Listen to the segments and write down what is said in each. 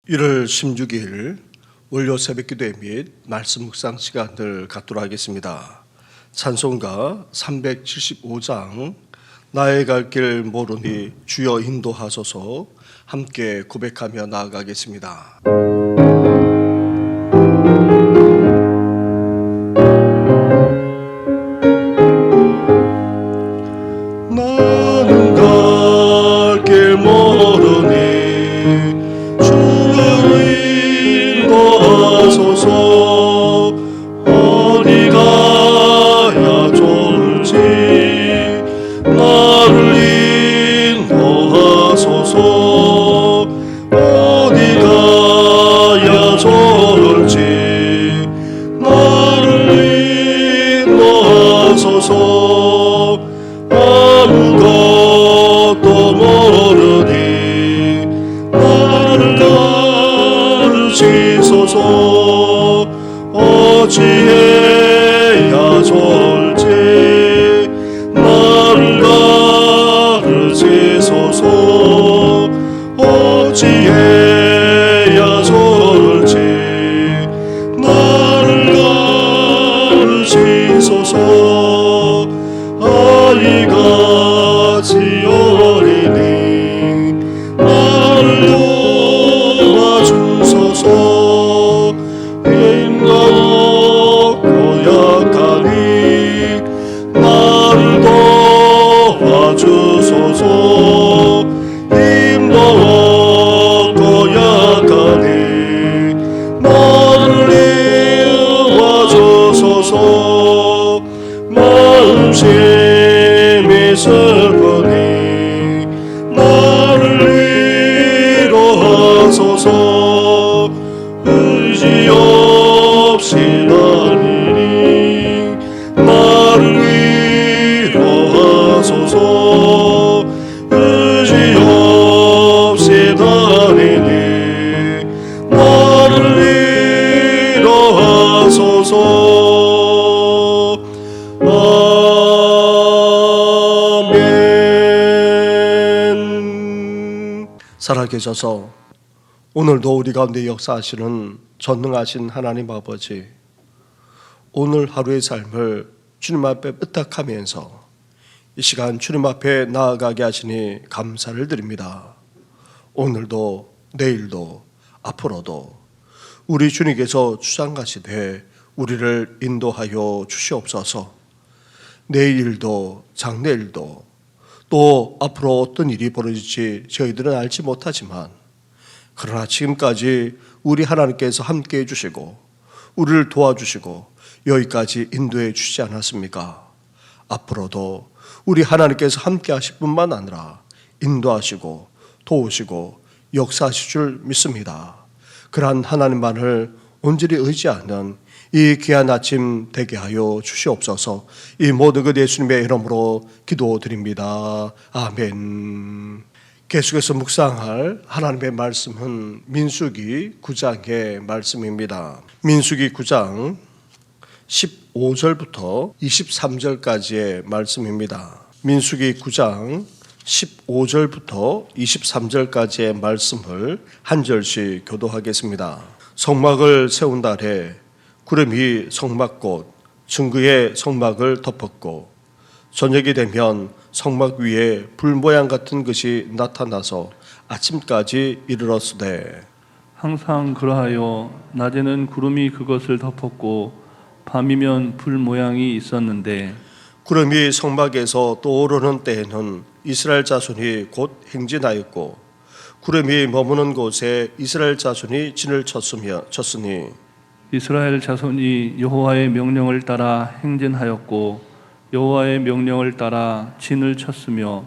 1월 16일 월요 새벽기도회 및 말씀 묵상 시간을 갖도록 하겠습니다. 찬송가 375장 나의 갈 길 모르니 주여 인도하소서 함께 고백하며 나아가겠습니다. 나는 갈 길 모르니 인도하소서 어디 가야 좋을지 나를 인도하소서 어디 가야 좋을지 나를 인도하소서 아무것도 모르니 나를 가르치소서 어찌해야 좋을지 나를 가르치소서 어찌해야 좋을지 나를 가르치소서 아이같이 어리니 나를 도와주소서 힘도 고약하니 나를 도와주소서 힘도 고약하니 나를 도와주소서 마음심이 슬프니 나를 위로하소서 의지 없이 다니니 나를 위로하소서 의지 없이 다니니 나를 위로하소서 살아계셔서 오늘도 우리 가운데 역사하시는 전능하신 하나님 아버지, 오늘 하루의 삶을 주님 앞에 부탁하면서 이 시간 주님 앞에 나아가게 하시니 감사를 드립니다. 오늘도 내일도 앞으로도 우리 주님께서 주장하시되 우리를 인도하여 주시옵소서. 내일도 장래일도 또 앞으로 어떤 일이 벌어질지 저희들은 알지 못하지만 그러나 지금까지 우리 하나님께서 함께해 주시고 우리를 도와주시고 여기까지 인도해 주시지 않았습니까? 앞으로도 우리 하나님께서 함께 하실 뿐만 아니라 인도하시고 도우시고 역사하실 줄 믿습니다. 그러한 하나님만을 온전히 의지하는 이 귀한 아침 되게 하여 주시옵소서. 이 모든 것 예수님의 이름으로 기도드립니다. 아멘. 계속해서 묵상할 하나님의 말씀은 민수기 9장의 말씀입니다. 민수기 9장 15절부터 23절까지의 말씀입니다. 민수기 9장 15절부터 23절까지의 말씀을 한 절씩 교도하겠습니다. 성막을 세운 달에 구름이 성막꽃 증거의 성막을 덮었고 저녁이 되면 성막 위에 불 모양 같은 것이 나타나서 아침까지 이르렀으되 항상 그러하여 낮에는 구름이 그것을 덮었고 밤이면 불 모양이 있었는데 구름이 성막에서 떠오르는 때에는 이스라엘 자손이 곧 행진하였고 구름이 머무는 곳에 이스라엘 자손이 진을 쳤으니 이스라엘 자손이 여호와의 명령을 따라 행진하였고 여호와의 명령을 따라 진을 쳤으며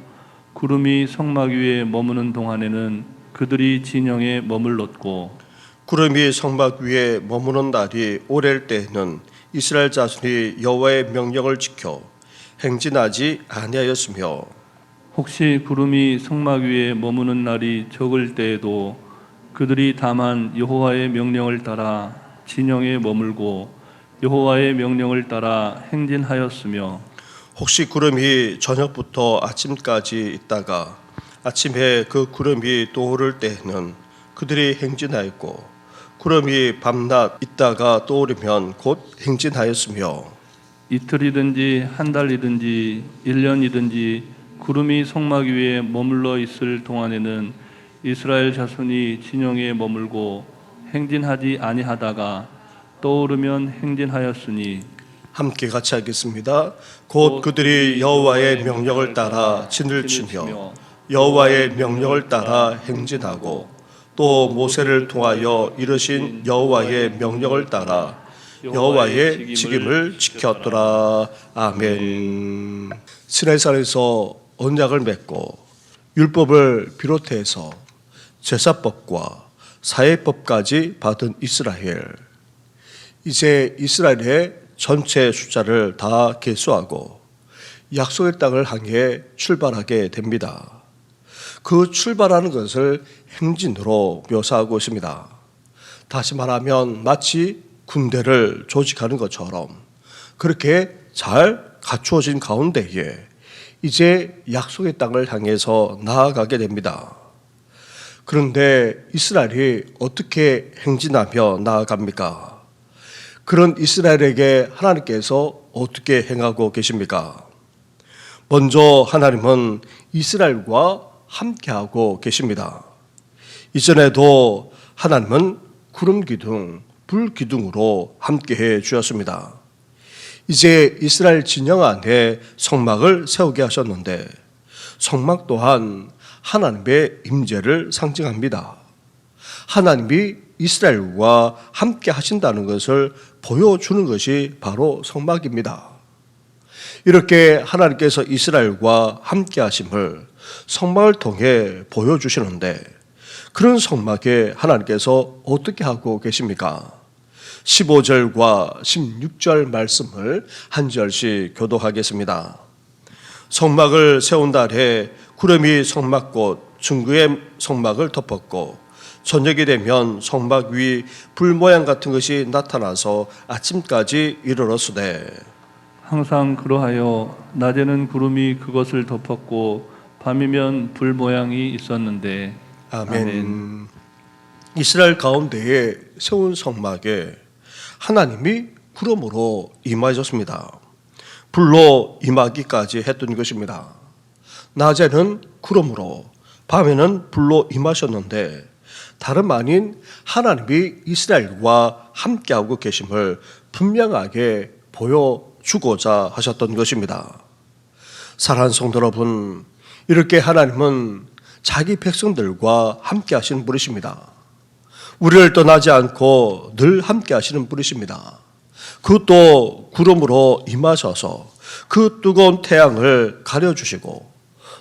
구름이 성막 위에 머무는 동안에는 그들이 진영에 머물렀고 구름이 성막 위에 머무는 날이 오랠 때에는 이스라엘 자손이 여호와의 명령을 지켜 행진하지 아니하였으며 혹시 구름이 성막 위에 머무는 날이 적을 때에도 그들이 다만 여호와의 명령을 따라 진영에 머물고 여호와의 명령을 따라 행진하였으며 혹시 구름이 저녁부터 아침까지 있다가 아침에 그 구름이 떠오를 때에는 그들이 행진하였고 구름이 밤낮 있다가 떠오르면 곧 행진하였으며 이틀이든지 한 달이든지 1년이든지 구름이 성막 위에 머물러 있을 동안에는 이스라엘 자손이 진영에 머물고 행진하지 아니하다가 떠오르면 행진하였으니 함께 같이 하겠습니다. 곧 그들이 여호와의 명령을 따라 진을 치며 여호와의 명령을 따라 행진하고 또 모세를 통하여 이르신 여호와의 명령을 따라 여호와의 직임을 지켰더라. 아멘. 시내산에서 언약을 맺고 율법을 비롯해서 제사법과 사회법까지 받은 이스라엘. 이제 이스라엘의 전체 숫자를 다 계수하고 약속의 땅을 향해 출발하게 됩니다. 그 출발하는 것을 행진으로 묘사하고 있습니다. 다시 말하면 마치 군대를 조직하는 것처럼 그렇게 잘 갖추어진 가운데에 이제 약속의 땅을 향해서 나아가게 됩니다. 그런데 이스라엘이 어떻게 행진하며 나아갑니까? 그런 이스라엘에게 하나님께서 어떻게 행하고 계십니까? 먼저 하나님은 이스라엘과 함께하고 계십니다. 이전에도 하나님은 구름 기둥, 불 기둥으로 함께해 주셨습니다. 이제 이스라엘 진영 안에 성막을 세우게 하셨는데 성막 또한 하나님의 임재를 상징합니다. 하나님이 이스라엘과 함께 하신다는 것을 보여주는 것이 바로 성막입니다. 이렇게 하나님께서 이스라엘과 함께 하심을 성막을 통해 보여주시는데 그런 성막에 하나님께서 어떻게 하고 계십니까? 15절과 16절 말씀을 한 절씩 교독하겠습니다. 성막을 세운 달에 구름이 성막꽃 중구의 성막을 덮었고 저녁이 되면 성막 위 불 모양 같은 것이 나타나서 아침까지 이르렀으되 항상 그러하여 낮에는 구름이 그것을 덮었고 밤이면 불 모양이 있었는데 아멘. 이스라엘 가운데에 세운 성막에 하나님이 구름으로 임하셨습니다. 불로 임하기까지 했던 것입니다. 낮에는 구름으로 밤에는 불로 임하셨는데 다름 아닌 하나님이 이스라엘과 함께하고 계심을 분명하게 보여주고자 하셨던 것입니다. 사랑하는 성도 여러분, 이렇게 하나님은 자기 백성들과 함께 하시는 분이십니다. 우리를 떠나지 않고 늘 함께 하시는 분이십니다. 그것도 구름으로 임하셔서 그 뜨거운 태양을 가려주시고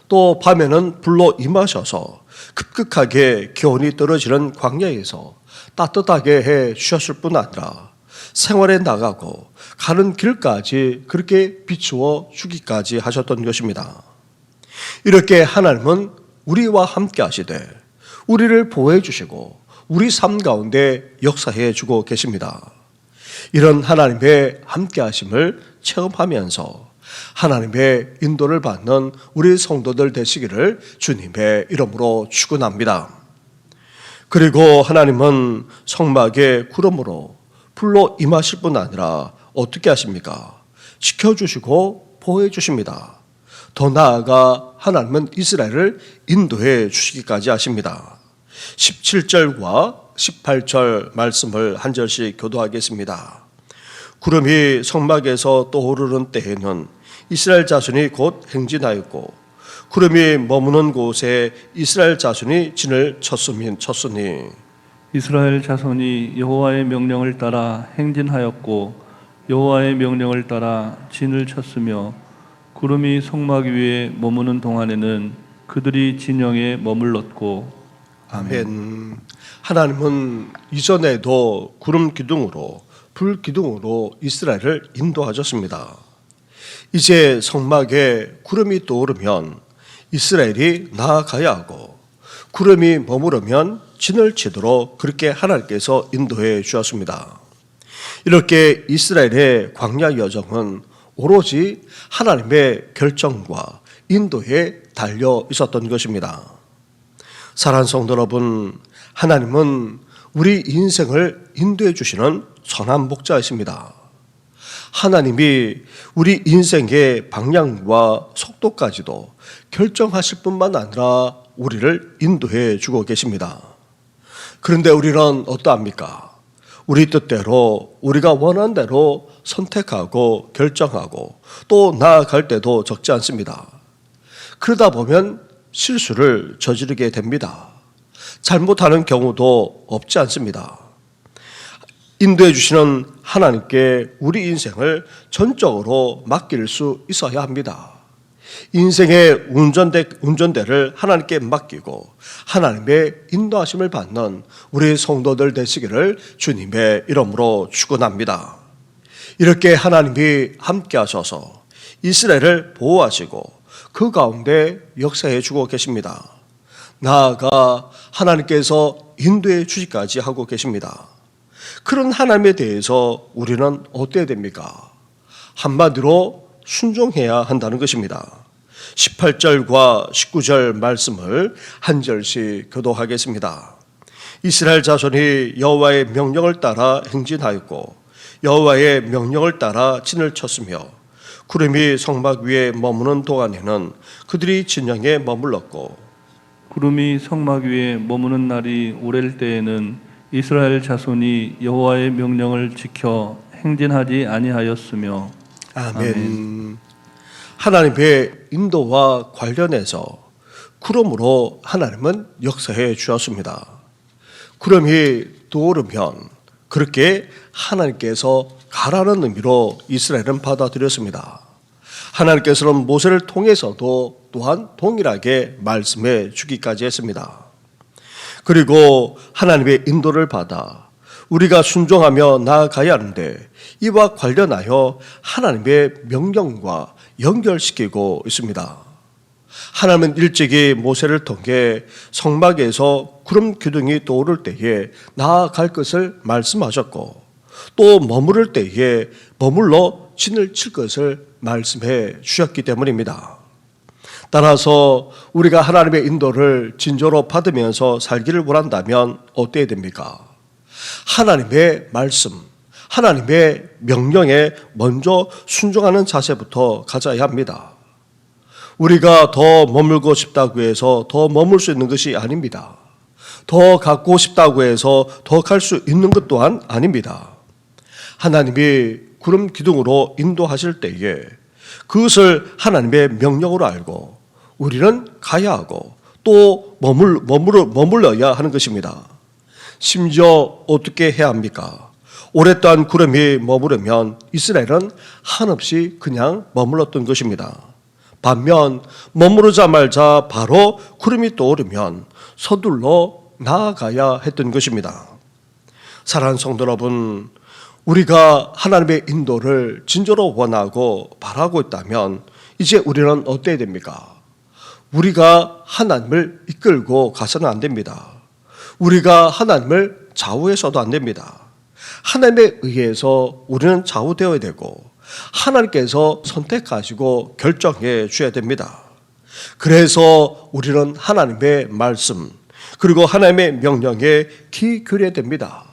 또 밤에는 불로 임하셔서 급격하게 기온이 떨어지는 광야에서 따뜻하게 해 주셨을 뿐 아니라 생활에 나가고 가는 길까지 그렇게 비추어 주기까지 하셨던 것입니다. 이렇게 하나님은 우리와 함께 하시되 우리를 보호해 주시고 우리 삶 가운데 역사해 주고 계십니다. 이런 하나님의 함께 하심을 체험하면서 하나님의 인도를 받는 우리 성도들 되시기를 주님의 이름으로 축원합니다. 그리고 하나님은 성막에 구름으로 불로 임하실 뿐 아니라 어떻게 하십니까? 지켜주시고 보호해 주십니다. 더 나아가 하나님은 이스라엘을 인도해 주시기까지 하십니다. 17절과 18절 말씀을 한 절씩 교도하겠습니다. 구름이 성막에서 떠오르는 때에는 이스라엘 자손이 곧 행진하였고 구름이 머무는 곳에 이스라엘 자손이 진을 쳤으니 이스라엘 자손이 여호와의 명령을 따라 행진하였고 여호와의 명령을 따라 진을 쳤으며 구름이 성막 위에 머무는 동안에는 그들이 진영에 머물렀고 아멘. 하나님은 이전에도 구름 기둥으로 불 기둥으로 이스라엘을 인도하셨습니다. 이제 성막에 구름이 떠오르면 이스라엘이 나아가야 하고 구름이 머무르면 진을 치도록 그렇게 하나님께서 인도해 주셨습니다. 이렇게 이스라엘의 광야 여정은 오로지 하나님의 결정과 인도에 달려 있었던 것입니다. 사랑하는 성도 여러분, 하나님은 우리 인생을 인도해 주시는 선한 목자이십니다. 하나님이 우리 인생의 방향과 속도까지도 결정하실 뿐만 아니라 우리를 인도해 주고 계십니다. 그런데 우리는 어떠합니까? 우리 뜻대로 우리가 원하는 대로 선택하고 결정하고 또 나아갈 때도 적지 않습니다. 그러다 보면 실수를 저지르게 됩니다. 잘못하는 경우도 없지 않습니다. 인도해 주시는 하나님께 우리 인생을 전적으로 맡길 수 있어야 합니다. 인생의 운전대를 하나님께 맡기고 하나님의 인도하심을 받는 우리 성도들 되시기를 주님의 이름으로 축원합니다. 이렇게 하나님이 함께 하셔서 이스라엘을 보호하시고 그 가운데 역사해 주고 계십니다. 나아가 하나님께서 인도해 주시기까지 하고 계십니다. 그런 하나님에 대해서 우리는 어때야 됩니까? 한마디로 순종해야 한다는 것입니다. 18절과 19절 말씀을 한 절씩 교독하겠습니다. 이스라엘 자손이 여호와의 명령을 따라 행진하였고 여호와의 명령을 따라 진을 쳤으며 구름이 성막 위에 머무는 동안에는 그들이 진영에 머물렀고 구름이 성막 위에 머무는 날이 오랠 때에는 이스라엘 자손이 여호와의 명령을 지켜 행진하지 아니하였으며. 아멘. 하나님의 인도와 관련해서 구름으로 하나님은 역사해 주었습니다. 구름이 떠오르면 그렇게 하나님께서 가라는 의미로 이스라엘은 받아들였습니다. 하나님께서는 모세를 통해서도 또한 동일하게 말씀해 주기까지 했습니다. 그리고 하나님의 인도를 받아 우리가 순종하며 나아가야 하는데 이와 관련하여 하나님의 명령과 연결시키고 있습니다. 하나님은 일찍이 모세를 통해 성막에서 구름 기둥이 떠오를 때에 나아갈 것을 말씀하셨고 또 머무를 때에 머물러 진을 칠 것을 말씀해 주셨기 때문입니다. 따라서 우리가 하나님의 인도를 진조로 받으면서 살기를 원한다면 어때야 됩니까? 하나님의 말씀, 하나님의 명령에 먼저 순종하는 자세부터 가져야 합니다. 우리가 더 머물고 싶다고 해서 더 머물 수 있는 것이 아닙니다. 더 갖고 싶다고 해서 더 갈 수 있는 것 또한 아닙니다. 하나님이 구름 기둥으로 인도하실 때에 그것을 하나님의 명령으로 알고 우리는 가야 하고 또 머물러야 하는 것입니다. 심지어 어떻게 해야 합니까? 오랫동안 구름이 머무르면 이스라엘은 한없이 그냥 머물렀던 것입니다. 반면 머무르자마자 바로 구름이 떠오르면 서둘러 나아가야 했던 것입니다. 사랑하는 성도 여러분, 우리가 하나님의 인도를 진정으로 원하고 바라고 있다면 이제 우리는 어때야 됩니까? 우리가 하나님을 이끌고 가서는 안 됩니다. 우리가 하나님을 좌우해서도 안 됩니다. 하나님에 의해서 우리는 좌우되어야 되고 하나님께서 선택하시고 결정해 주셔야 됩니다. 그래서 우리는 하나님의 말씀 그리고 하나님의 명령에 귀 기울여야 됩니다.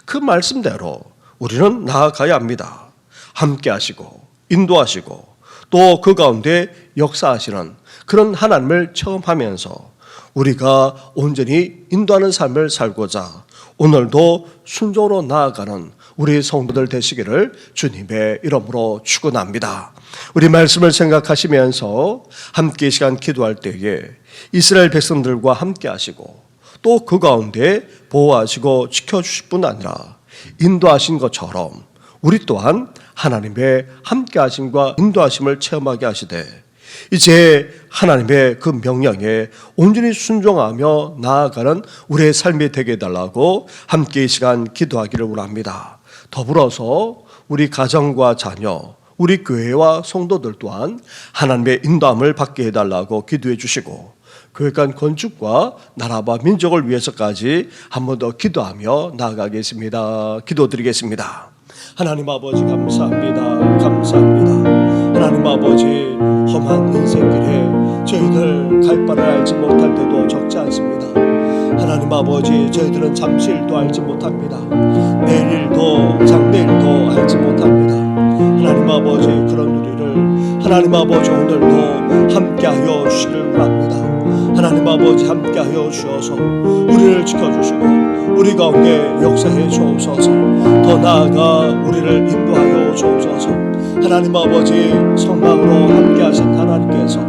그 말씀대로 우리는 나아가야 합니다. 함께 하시고 인도하시고 또 그 가운데 역사하시는 그런 하나님을 체험하면서 우리가 온전히 인도하는 삶을 살고자 오늘도 순종으로 나아가는 우리 성도들 되시기를 주님의 이름으로 축원합니다. 우리 말씀을 생각하시면서 함께 이 시간 기도할 때에 이스라엘 백성들과 함께 하시고 또 그 가운데 보호하시고 지켜주실 뿐 아니라 인도하신 것처럼 우리 또한 하나님의 함께 하심과 인도하심을 체험하게 하시되 이제 하나님의 그 명령에 온전히 순종하며 나아가는 우리의 삶이 되게 해달라고 함께 이 시간 기도하기를 원합니다. 더불어서 우리 가정과 자녀, 우리 교회와 성도들 또한 하나님의 인도함을 받게 해달라고 기도해 주시고 교회 간 건축과 나라와 민족을 위해서까지 한 번 더 기도하며 나아가겠습니다. 기도드리겠습니다. 하나님 아버지 감사합니다. 감사합니다. 하나님 아버지 험한 인생길에 저희들 갈 바를 알지 못할 때도 적지 않습니다. 하나님 아버지, 저희들은 잠시일도 알지 못합니다. 내일일도 장래일도 알지 못합니다. 하나님 아버지, 그런 우리를 하나님 아버지 오늘도 함께하여 주시길 원합니다. 하나님 아버지, 함께하여 주셔서 우리를 지켜주시고 우리 가운데 역사해 주옵소서. 더 나아가 우리를 인도하여 주옵소서. 하나님 아버지, 성막으로 함께하신 하나님께서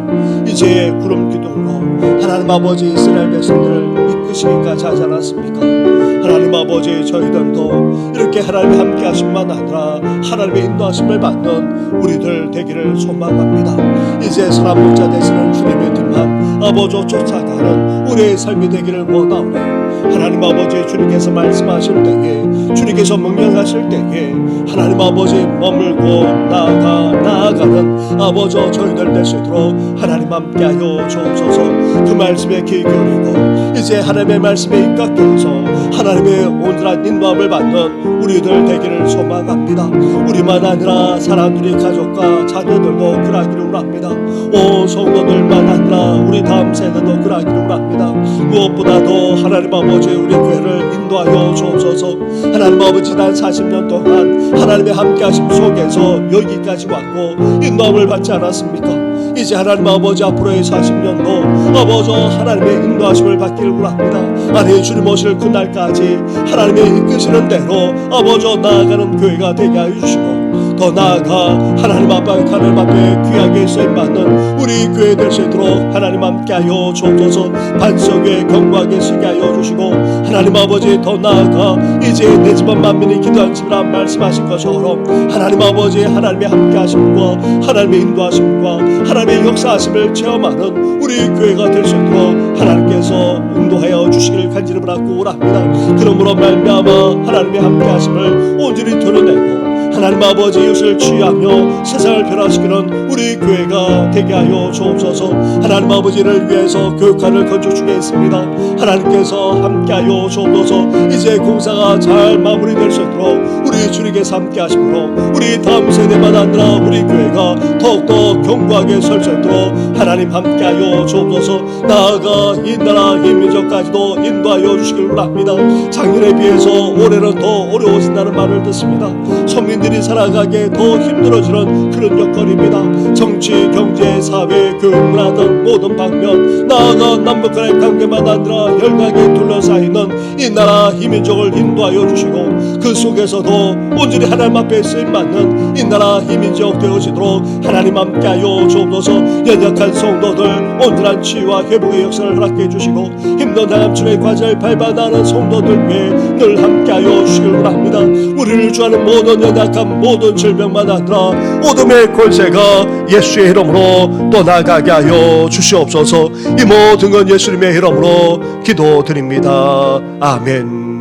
이제 구름 기둥으로 하나님 아버지 이스라엘 백성들을 이끄시기까지 하지 않았습니까? 하나님 아버지, 저희들도 이렇게 하나님의 함께하심만 아니라 하나님의 인도하심을 받는 우리들 되기를 소망합니다. 이제 사람 목자 되시는 주님의 뒤만 아버지 쫓아가는 우리의 삶이 되기를 원하오니 하나님 아버지, 주님께서 말씀하실 때에, 주님께서 명령하실 때에 하나님 아버지 머물고 나아가는 아버지 저희들 될 수 있도록 하나님 함께하여 주옵소서. 그 말씀에 귀 기울이고 이제 하나님의 말씀에 입각해서 하나님의 온전한 인도함을 받는 우리들 되기를 소망합니다. 우리만 아니라 사람들이 가족과 자녀들도 그러기를 원합니다. 온 성도들만 아니라 우리 다음 세대도 그러기를 원합니다. 무엇보다도 하나님 아버지, 우리 교회를 인도하여 주옵소서. 하나님 아버지, 지난 40년 동안 하나님의 함께하심 속에서 여기까지 왔고 인도함을 받지 않았습니까? 이제 하나님 아버지, 앞으로의 40년도 아버지 하나님의 인도하심을 받기를 원합니다. 아니, 주님 오실 그날까지 하나님의 이끄시는 대로 아버지 나아가는 교회가 되게 하여 주시고, 더 나아가 하나님 아빠의 하늘 앞에 귀하게 쓰임받는 우리 교회 될 수 있도록 하나님 함께하여 주옵소서. 반석에 견고하게 서게 하여 주시고, 하나님 아버지, 더 나아가 이제 내 집안 만민이 기도한 집이라 말씀하신 것처럼 하나님 아버지, 하나님의 함께하심과 하나님의 인도하심과 하나님의 역사하심을 체험하는 우리 교회가 될 수 있도록 하나님께서 인도하여 주시기를 간절히 바라고 원합니다. 그러므로 말미암아 하나님의 함께하심을 온전히 드러내고 하나님 아버지, 이웃을 취하며 세상을 변화시키는 우리 교회가 되게 하여 주옵소서. 하나님 아버지를 위해서 교육관을 건축 중에 있습니다. 하나님께서 함께하여 주옵소서. 이제 공사가 잘 마무리될 수 있도록 우리 주님께서 함께하심으로 우리 다음 세대만 아니라 우리 교회가 더욱더 견고하게 설 수 있도록 하나님 함께하여 주옵소서. 나아가 이 나라 이 민족까지도 인도하여 주시길 원합니다. 작년에 비해서 올해는 더 어려워진다는 말을 듣습니다. 서민들이 살아가기에 더 힘들어지는 그런 여건입니다. 정치, 경제, 사회, 교육, 문화 등 모든 방면, 나아가 남북 간의 관계만 아니라 열강에 둘러싸이는 이 나라 이 민족을 인도하여 주시고, 그 속에서도 온전히 하나님 앞에 쓰임받는 이 나라 이 민족 되어지도록 하나님 함께하여 주옵소서. 연약한 성도들 온전한 치유와 회복의 역사를 허락해 주시고, 힘든 다감춤의 과제를 밟아나가는 성도들 위해 늘 함께하여 주시길 원합니다. 우리를 주하는 모든 연약한 모든 질병만 아니라 어둠의 권세가 예수의 이름으로 떠나가게 하여 주시옵소서. 이 모든 건 예수님의 이름으로 기도드립니다. 아멘.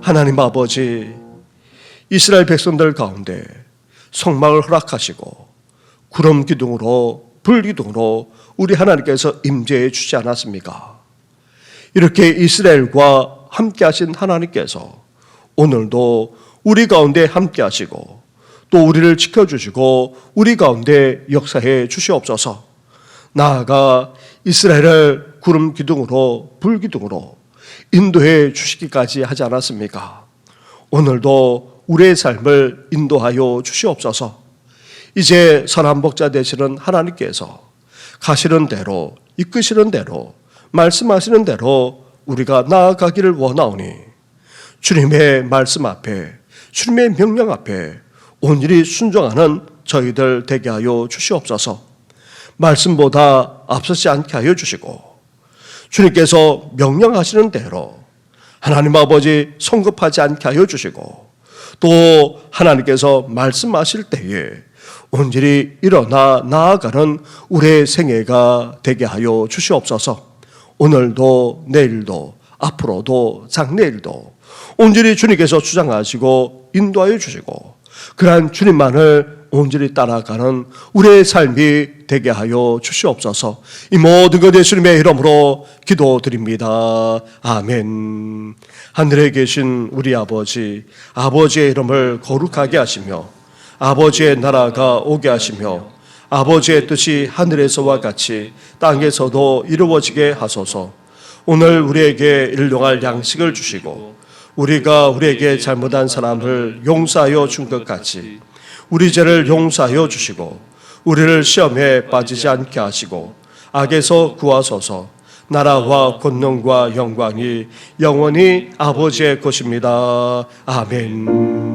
하나님 아버지, 이스라엘 백성들 가운데 성막을 허락하시고 구름 기둥으로 불 기둥으로 우리 하나님께서 임재해 주지 않았습니까? 이렇게 이스라엘과 함께 하신 하나님께서 오늘도 우리 가운데 함께 하시고 또 우리를 지켜주시고 우리 가운데 역사해 주시옵소서. 나아가 이스라엘을 구름 기둥으로 불 기둥으로 인도해 주시기까지 하지 않았습니까? 오늘도 우리의 삶을 인도하여 주시옵소서. 이제 선한 목자 되시는 하나님께서 가시는 대로, 이끄시는 대로, 말씀하시는 대로 우리가 나아가기를 원하오니 주님의 말씀 앞에, 주님의 명령 앞에 온전히 순종하는 저희들 되게 하여 주시옵소서. 말씀보다 앞서지 않게 하여 주시고 주님께서 명령하시는 대로 하나님 아버지 성급하지 않게 하여 주시고, 또 하나님께서 말씀하실 때에 온전히 일어나 나아가는 우리의 생애가 되게 하여 주시옵소서. 오늘도 내일도 앞으로도 장래일도 온전히 주님께서 주장하시고 인도하여 주시고 그러한 주님만을 온전히 따라가는 우리의 삶이 되게 하여 주시옵소서. 이 모든 것 예수님의 이름으로 기도드립니다. 아멘. 하늘에 계신 우리 아버지, 아버지의 이름을 거룩하게 하시며 아버지의 나라가 오게 하시며 아버지의 뜻이 하늘에서와 같이 땅에서도 이루어지게 하소서. 오늘 우리에게 일용할 양식을 주시고 우리가 우리에게 잘못한 사람을 용서하여 준 것 같이 우리 죄를 용서하여 주시고 우리를 시험에 빠지지 않게 하시고 악에서 구하소서. 나라와 권능과 영광이 영원히 아버지의 것입니다. 아멘.